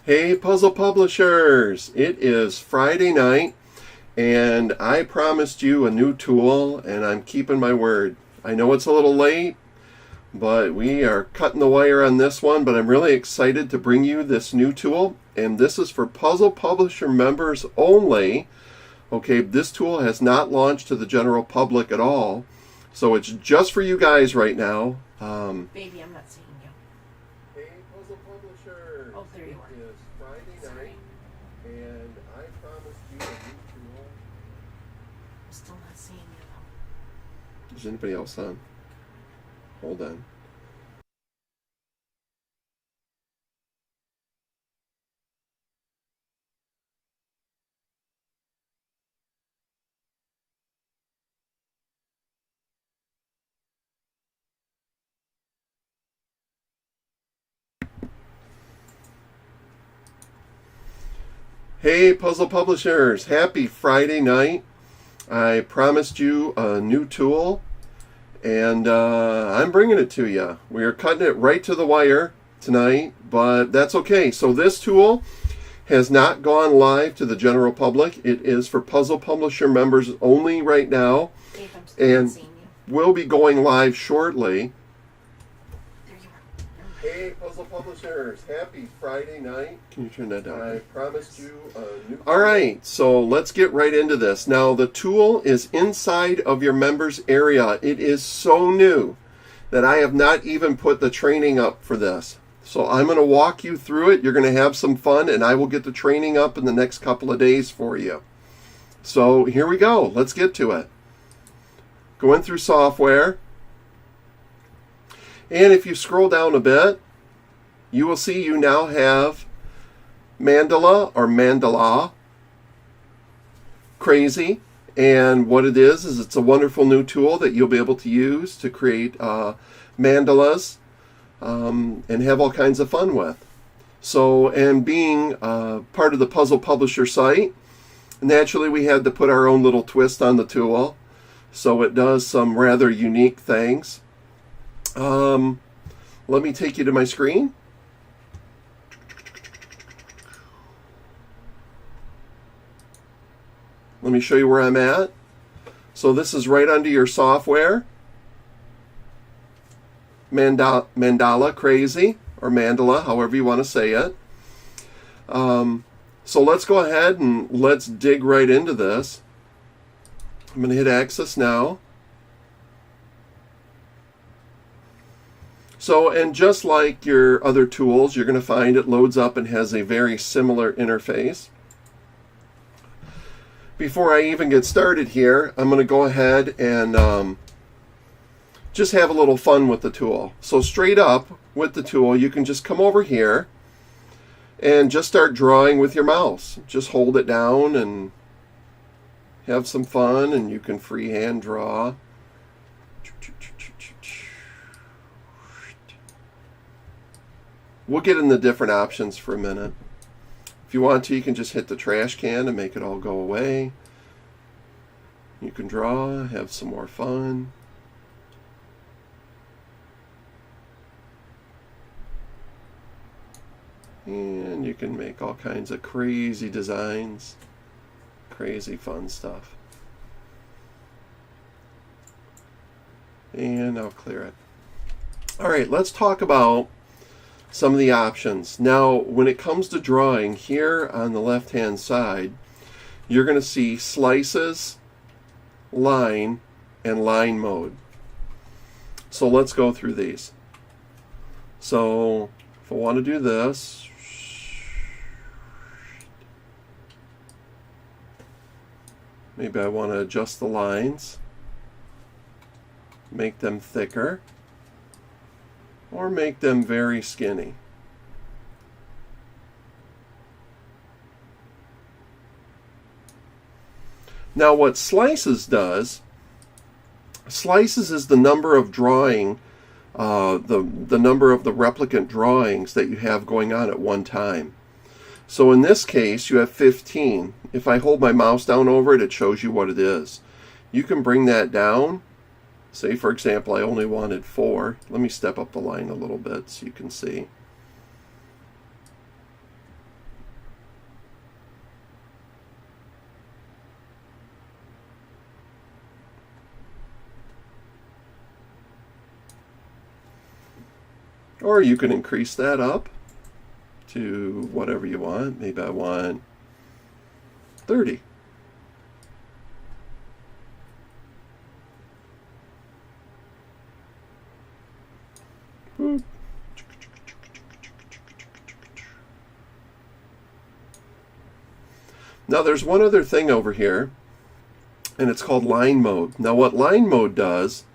Hey, puzzle publishers! It is Friday night, and I promised you a new tool, and I'm keeping my word. I know it's a little late, but we are cutting the wire on this one, but I'm really excited to bring you this new tool, and this is for puzzle publisher members only. Okay, this tool has not launched to the general public at all, so it's just for you guys right now. Baby, I'm not seeing you. Hey, puzzle publishers! Oh, there you are. It is Friday Sorry. night, and I promised you a new tool. I'm still not seeing you though. Is anybody else on? Hold on. Hey, puzzle publishers! Happy Friday night. I promised you a new tool, and I'm bringing it to you. We are cutting it right to the wire tonight, but that's okay. So this tool has not gone live to the general public. It is for puzzle publisher members only right now, Babe, I'm still and not seeing you. will be going live shortly. There you are. Hey, puzzle publishers! Happy Friday night. Can you turn that down? I promised you a new. All right, so let's get right into this. Now, the tool is inside of your members area. It is so new that I have not even put the training up for this. So I'm going to walk you through it. You're going to have some fun, and I will get the training up in the next couple of days for you. So here we go. Let's get to it. Going through software. And if you scroll down a bit, you will see you now have Mandala or Mandala. Crazy. And what it is it's a wonderful new tool that you'll be able to use to create mandalas and have all kinds of fun with. So, and being part of the Puzzle Publisher site, naturally we had to put our own little twist on the tool. So it does some rather unique things. Let me take you to my screen. Let me show you where I'm at. So this is right under your software. Mandala Crazy, or Mandala, however you want to say it. So let's go ahead and let's dig right into this. I'm going to hit Access now. So, and just like your other tools, you're going to find it loads up and has a very similar interface. Before I even get started here, I'm going to go ahead and just have a little fun with the tool. So straight up with the tool, you can just come over here and just start drawing with your mouse. Just hold it down and have some fun, and you can freehand draw. We'll get in the different options for a minute. If you want to, you can just hit the trash can and make it all go away. You can draw, have some more fun. And you can make all kinds of crazy designs, crazy fun stuff. And I'll clear it. All right, let's talk about some of the options. Now, when it comes to drawing, here on the left-hand side, you're going to see slices, line, and line mode. So let's go through these. So if I want to do this, maybe I want to adjust the lines, make them thicker, or make them very skinny. Now what slices does, slices is the number of drawing, the number of the replicant drawings that you have going on at one time. So in this case, you have 15. If I hold my mouse down over it, it shows you what it is. You can bring that down. Say, for example, I only wanted 4. Let me step up the line a little bit so you can see. Or you can increase that up to whatever you want. Maybe I want 30. Boop. Now there's one other thing over here, and it's called line mode. Now what line mode does,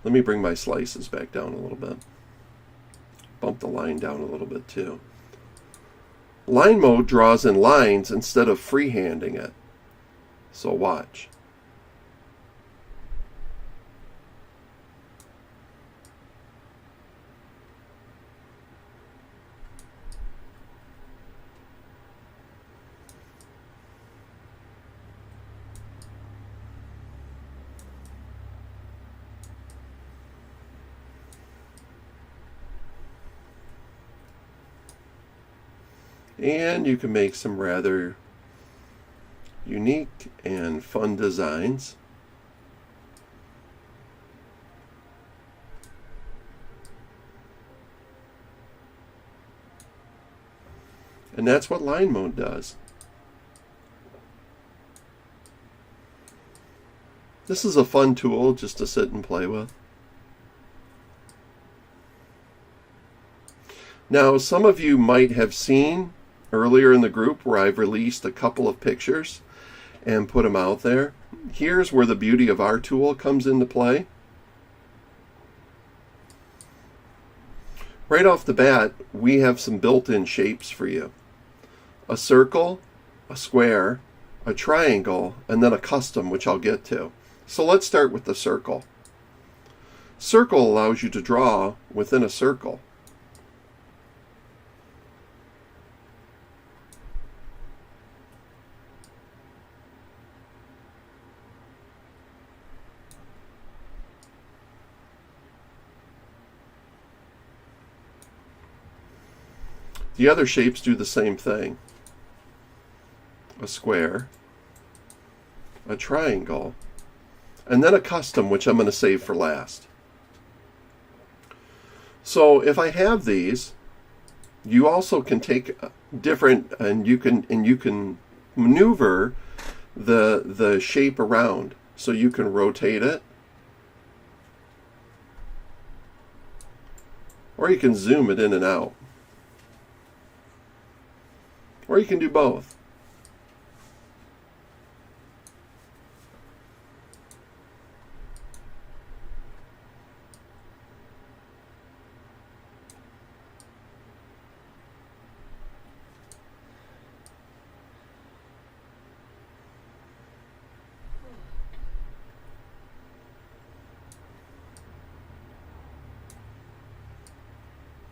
let me bring my slices back down a little bit. Bump the line down a little bit too. Line mode draws in lines instead of freehanding it. So watch. And you can make some rather unique and fun designs. And that's what line mode does. This is a fun tool just to sit and play with. Now, some of you might have seen earlier in the group where I've released a couple of pictures and put them out there. Here's where the beauty of our tool comes into play. Right off the bat, we have some built-in shapes for you. A circle, a square, a triangle, and then a custom, which I'll get to. So let's start with the circle. Circle allows you to draw within a circle. The other shapes do the same thing. A square, a triangle, and then a custom, which I'm going to save for last. So if I have these, you also can take different, and you can maneuver the shape around. So you can rotate it, or you can zoom it in and out. Or you can do both.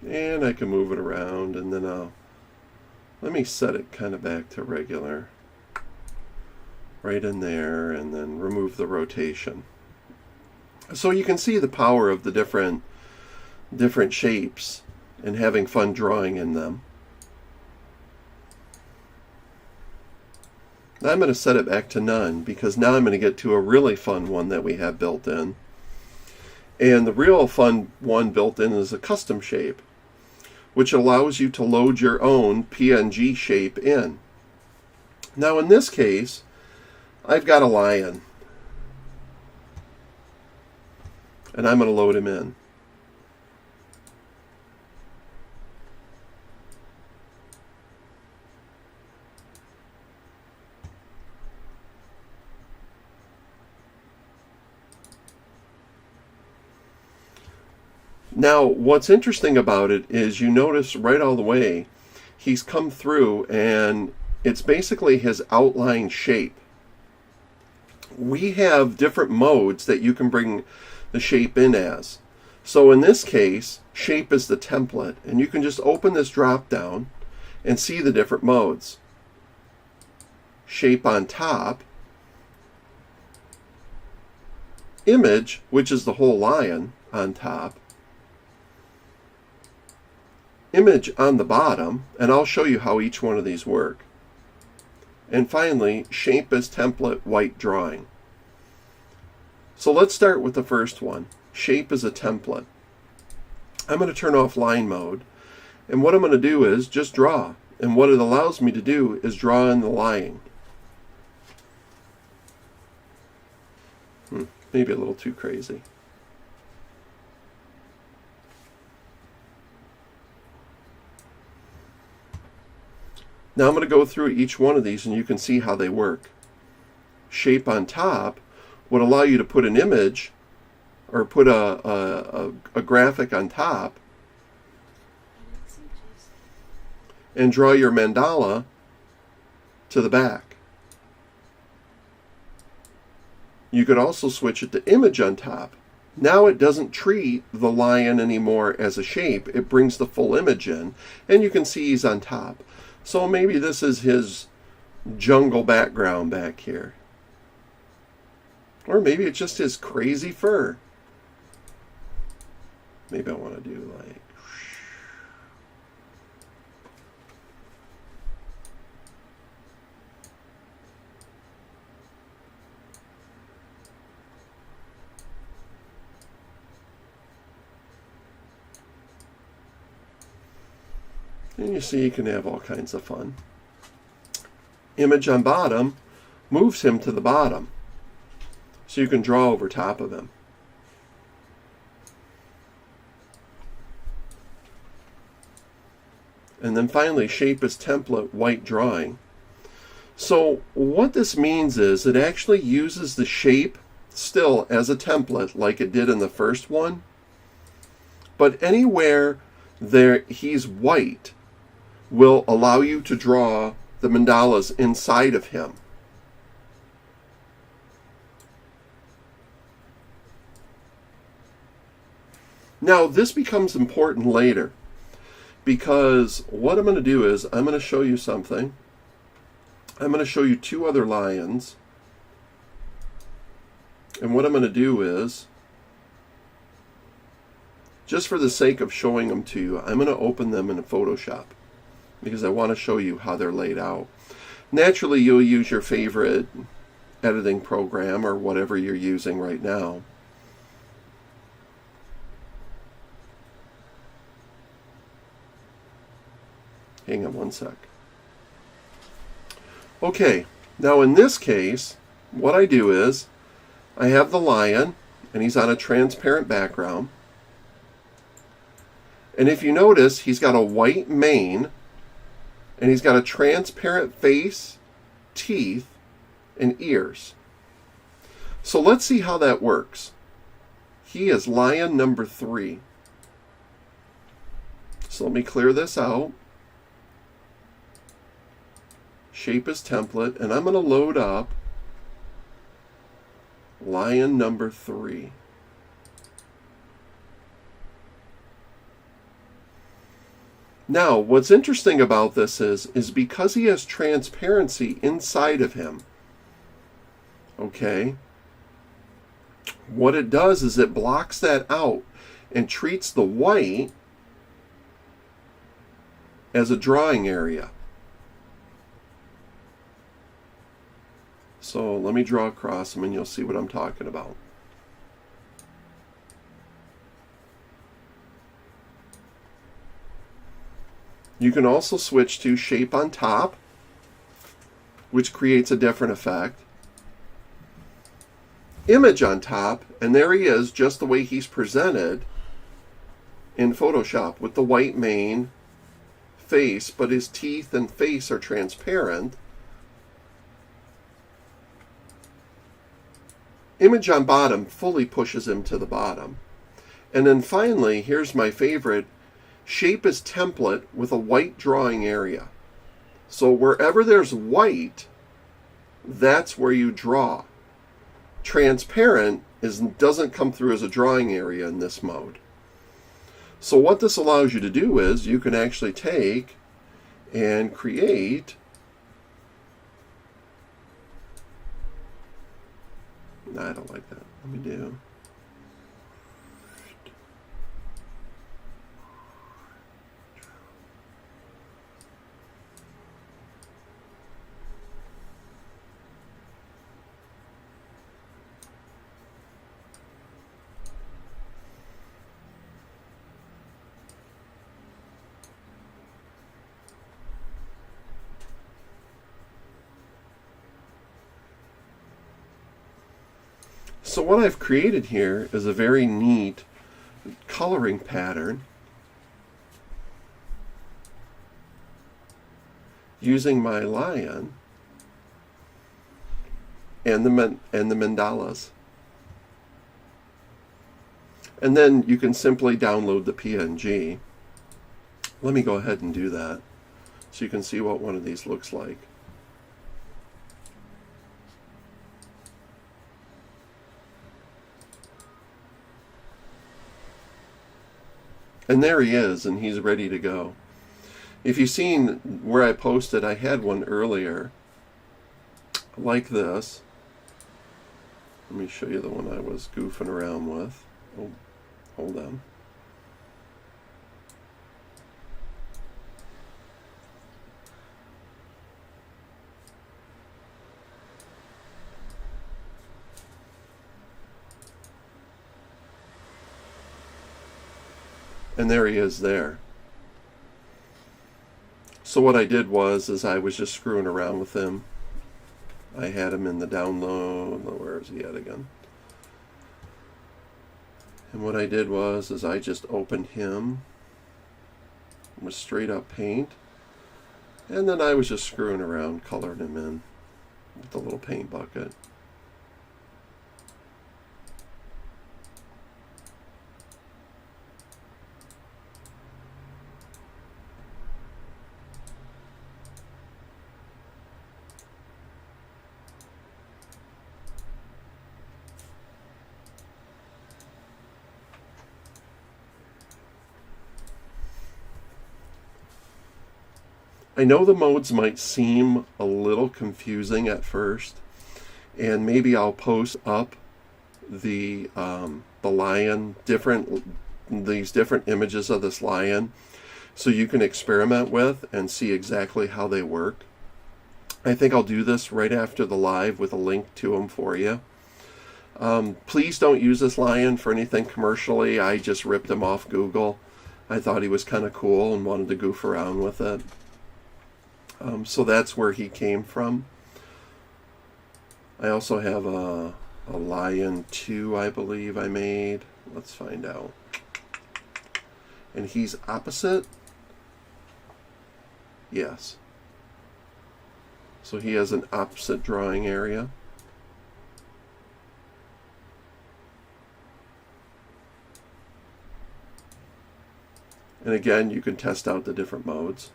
And I can move it around, and then let me set it kind of back to regular. Right in there, and then remove the rotation. So you can see the power of the different shapes and having fun drawing in them. Now I'm going to set it back to none, because now I'm going to get to a really fun one that we have built in. And the real fun one built in is a custom shape, which allows you to load your own PNG shape in. Now in this case, I've got a lion, and I'm going to load him in. Now, what's interesting about it is you notice right all the way, he's come through and it's basically his outline shape. We have different modes that you can bring the shape in as. So in this case, shape is the template, and you can just open this drop down and see the different modes. Shape on top, image, which is the whole lion on top, image on the bottom, and I'll show you how each one of these work. And finally, shape as template, white drawing. So let's start with the first one. Shape as a template. I'm going to turn off line mode. And what I'm going to do is just draw. And what it allows me to do is draw in the line. Maybe a little too crazy. Now I'm going to go through each one of these and you can see how they work. Shape on top would allow you to put an image or put a graphic on top and draw your mandala to the back. You could also switch it to image on top. Now it doesn't treat the lion anymore as a shape. It brings the full image in, and you can see he's on top. So maybe this is his jungle background back here. Or maybe it's just his crazy fur. Maybe I want to do like... And you see you can have all kinds of fun. Image on bottom moves him to the bottom. So you can draw over top of him. And then finally, shape as template, white drawing. So what this means is it actually uses the shape still as a template like it did in the first one. But anywhere there he's white will allow you to draw the mandalas inside of him. Now this becomes important later, because what I'm going to do is I'm going to show you something. I'm going to show you two other lions, and what I'm going to do is, just for the sake of showing them to you, I'm going to open them in Photoshop because I want to show you how they're laid out. Naturally, you'll use your favorite editing program or whatever you're using right now. Hang on one sec. Okay, now in this case, what I do is I have the lion and he's on a transparent background. And if you notice, he's got a white mane and he's got a transparent face, teeth, and ears. So let's see how that works. He is lion number 3. So let me clear this out. Shape as template, and I'm going to load up lion number 3. Now, what's interesting about this is because he has transparency inside of him, okay, what it does is it blocks that out and treats the white as a drawing area. So let me draw across them and you'll see what I'm talking about. You can also switch to shape on top, which creates a different effect. Image on top, and there he is, just the way he's presented in Photoshop, with the white mane, face, but his teeth and face are transparent. Image on bottom fully pushes him to the bottom. And then finally, here's my favorite, shape as template with a white drawing area. So wherever there's white, that's where you draw. Transparent doesn't come through as a drawing area in this mode. So what this allows you to do is you can actually take and create no, I don't like that. Let me do So what I've created here is a very neat coloring pattern using my lion and the mandalas. And then you can simply download the PNG. Let me go ahead and do that so you can see what one of these looks like. And there he is, and he's ready to go. If you've seen where I posted, I had one earlier like this. Let me show you the one I was goofing around with. Oh, hold on. And there he is there. So what I did was I was just screwing around with him. I had him in the download. Where is he at again? And what I did was I just opened him with straight up paint. And then I was just screwing around, coloring him in with the little paint bucket. I know the modes might seem a little confusing at first, and maybe I'll post up the lion, these different images of this lion, so you can experiment with and see exactly how they work. I think I'll do this right after the live with a link to them for you. Please don't use this lion for anything commercially. I just ripped him off Google. I thought he was kind of cool and wanted to goof around with it. So that's where he came from. I also have a lion 2, I believe I made. Let's find out. And he's opposite. Yes. So he has an opposite drawing area. And again, you can test out the different modes.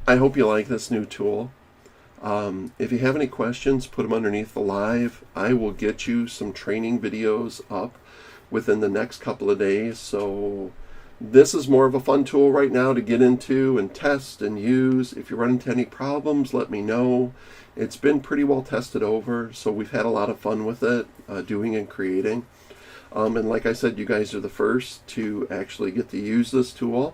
I hope you like this new tool. If you have any questions, put them underneath the live. I will get you some training videos up within the next couple of days. So this is more of a fun tool right now to get into and test and use. If you run into any problems, let me know. It's been pretty well tested over, so we've had a lot of fun with it, doing and creating. And like I said, you guys are the first to actually get to use this tool.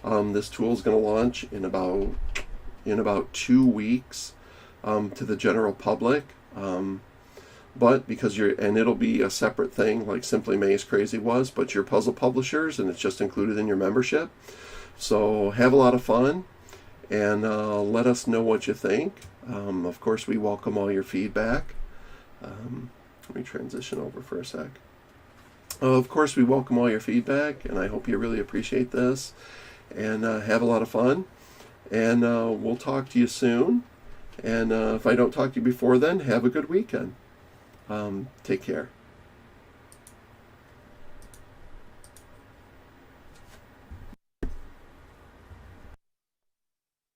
This tool is going to launch in about 2 weeks to the general public. But because it'll be a separate thing like Simply Maze Crazy was, but you're puzzle publishers and it's just included in your membership. So have a lot of fun and let us know what you think. Of course, we welcome all your feedback. Let me transition over for a sec. Of course, we welcome all your feedback, and I hope you really appreciate this. And have a lot of fun. And we'll talk to you soon. And if I don't talk to you before then, have a good weekend. Take care.